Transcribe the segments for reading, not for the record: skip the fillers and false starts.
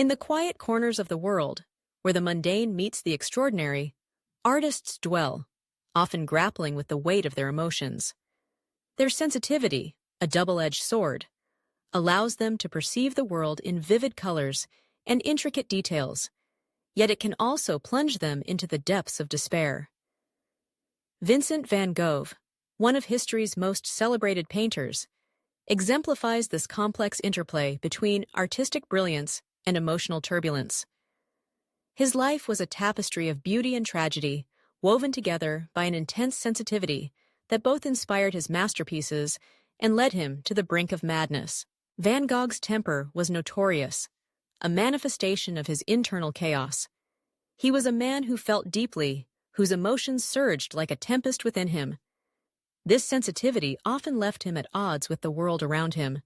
In the quiet corners of the world, where the mundane meets the extraordinary, artists dwell, often grappling with the weight of their emotions. Their sensitivity, a double-edged sword, allows them to perceive the world in vivid colors and intricate details, yet it can also plunge them into the depths of despair. Vincent van Gogh, one of history's most celebrated painters, exemplifies this complex interplay between artistic brilliance and emotional turbulence. His life was a tapestry of beauty and tragedy, woven together by an intense sensitivity that both inspired his masterpieces and led him to the brink of madness. Van Gogh's temper was notorious, a manifestation of his internal chaos. He was a man who felt deeply, whose emotions surged like a tempest within him. This sensitivity often left him at odds with the world around him.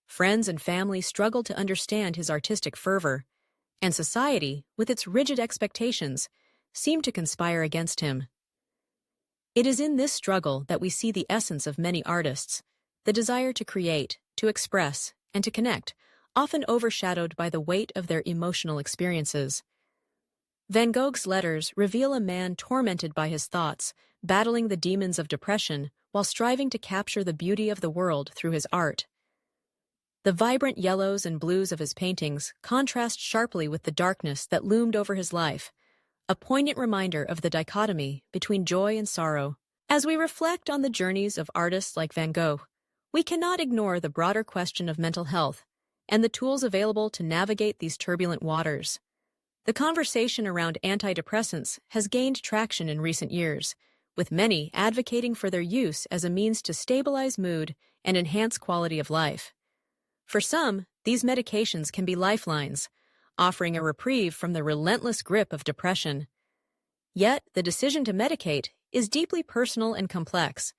Friends and family struggled to understand his artistic fervor, and society, with its rigid expectations, seemed to conspire against him. It is in this struggle that we see the essence of many artists, the desire to create, to express, and to connect, often overshadowed by the weight of their emotional experiences. Van Gogh's letters reveal a man tormented by his thoughts, battling the demons of depression while striving to capture the beauty of the world through his art. The vibrant yellows and blues of his paintings contrast sharply with the darkness that loomed over his life, a poignant reminder of the dichotomy between joy and sorrow. As we reflect on the journeys of artists like Van Gogh, we cannot ignore the broader question of mental health and the tools available to navigate these turbulent waters. The conversation around antidepressants has gained traction in recent years, with many advocating for their use as a means to stabilize mood and enhance quality of life. For some, these medications can be lifelines, offering a reprieve from the relentless grip of depression. Yet, the decision to medicate is deeply personal and complex,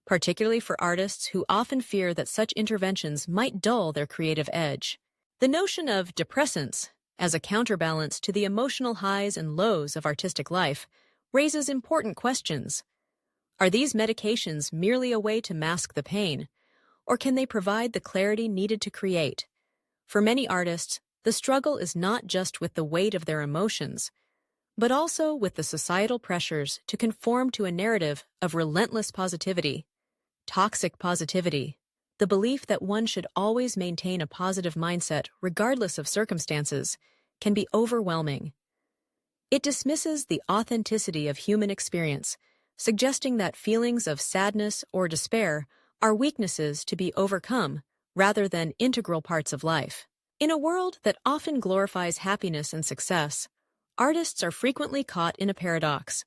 particularly for artists who often fear that such interventions might dull their creative edge. The notion of depressants, as a counterbalance to the emotional highs and lows of artistic life, raises important questions. Are these medications merely a way to mask the pain, or can they provide the clarity needed to create? For many artists, the struggle is not just with the weight of their emotions, but also with the societal pressures to conform to a narrative of relentless positivity, toxic positivity, the belief that one should always maintain a positive mindset regardless of circumstances, can be overwhelming. It dismisses the authenticity of human experience, suggesting that feelings of sadness or despair are weaknesses to be overcome rather than integral parts of life. In a world that often glorifies happiness and success, artists are frequently caught in a paradox.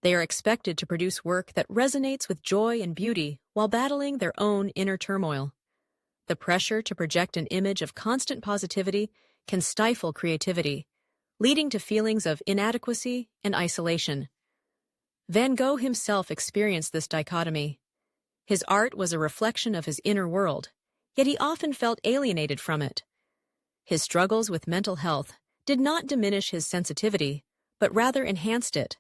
They are expected to produce work that resonates with joy and beauty while battling their own inner turmoil. The pressure to project an image of constant positivity can stifle creativity, leading to feelings of inadequacy and isolation. Van Gogh himself experienced this dichotomy. His art was a reflection of his inner world, yet he often felt alienated from it. His struggles with mental health did not diminish his sensitivity, but rather enhanced it,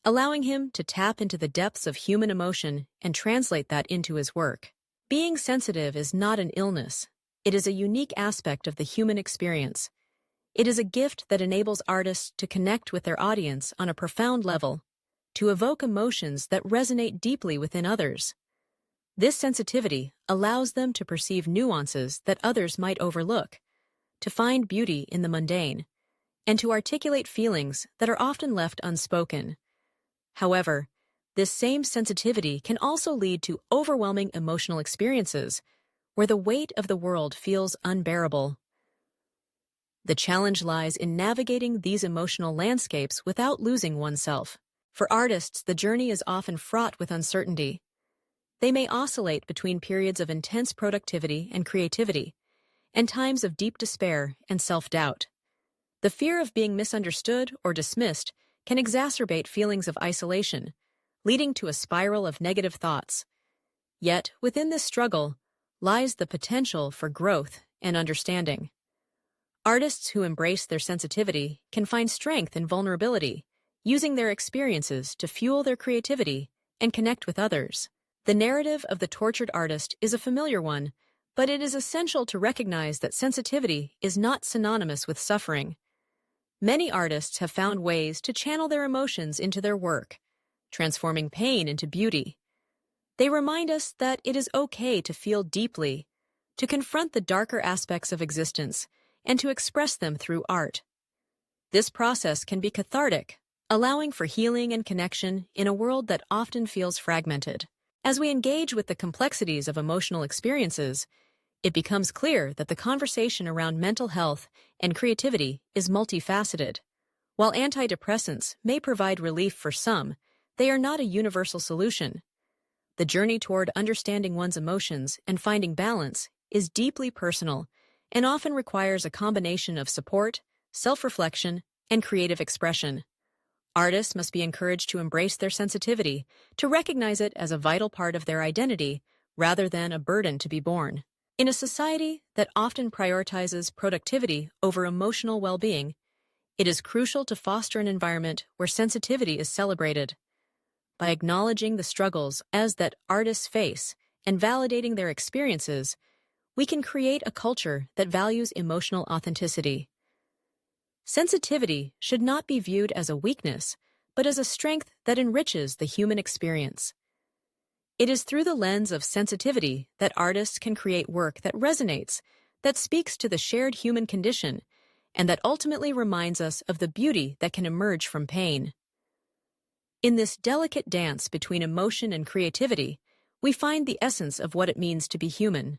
allowing him to tap into the depths of human emotion and translate that into his work. Being sensitive is not an illness. It is a unique aspect of the human experience. It is a gift that enables artists to connect with their audience on a profound level, to evoke emotions that resonate deeply within others. This sensitivity allows them to perceive nuances that others might overlook, to find beauty in the mundane, and to articulate feelings that are often left unspoken. However, this same sensitivity can also lead to overwhelming emotional experiences, where the weight of the world feels unbearable. The challenge lies in navigating these emotional landscapes without losing oneself. For artists, the journey is often fraught with uncertainty. They may oscillate between periods of intense productivity and creativity, and times of deep despair and self-doubt. The fear of being misunderstood or dismissed can exacerbate feelings of isolation, leading to a spiral of negative thoughts. Yet, within this struggle lies the potential for growth and understanding. Artists who embrace their sensitivity can find strength in vulnerability, using their experiences to fuel their creativity and connect with others. The narrative of the tortured artist is a familiar one, But it is essential to recognize that sensitivity is not synonymous with suffering. Many artists have found ways to channel their emotions into their work, transforming pain into beauty. They remind us that it is okay to feel deeply, to confront the darker aspects of existence, and to express them through art. This process can be cathartic, allowing for healing and connection in a world that often feels fragmented. As we engage with the complexities of emotional experiences, it becomes clear that the conversation around mental health and creativity is multifaceted. While antidepressants may provide relief for some, they are not a universal solution. The journey toward understanding one's emotions and finding balance is deeply personal and often requires a combination of support, self-reflection, and creative expression. Artists must be encouraged to embrace their sensitivity, to recognize it as a vital part of their identity rather than a burden to be borne. In a society that often prioritizes productivity over emotional well-being, it is crucial to foster an environment where sensitivity is celebrated. By acknowledging the struggles as that artists face and validating their experiences, we can create a culture that values emotional authenticity. Sensitivity should not be viewed as a weakness, but as a strength that enriches the human experience. It is through the lens of sensitivity that artists can create work that resonates, that speaks to the shared human condition, and that ultimately reminds us of the beauty that can emerge from pain. In this delicate dance between emotion and creativity, we find the essence of what it means to be human.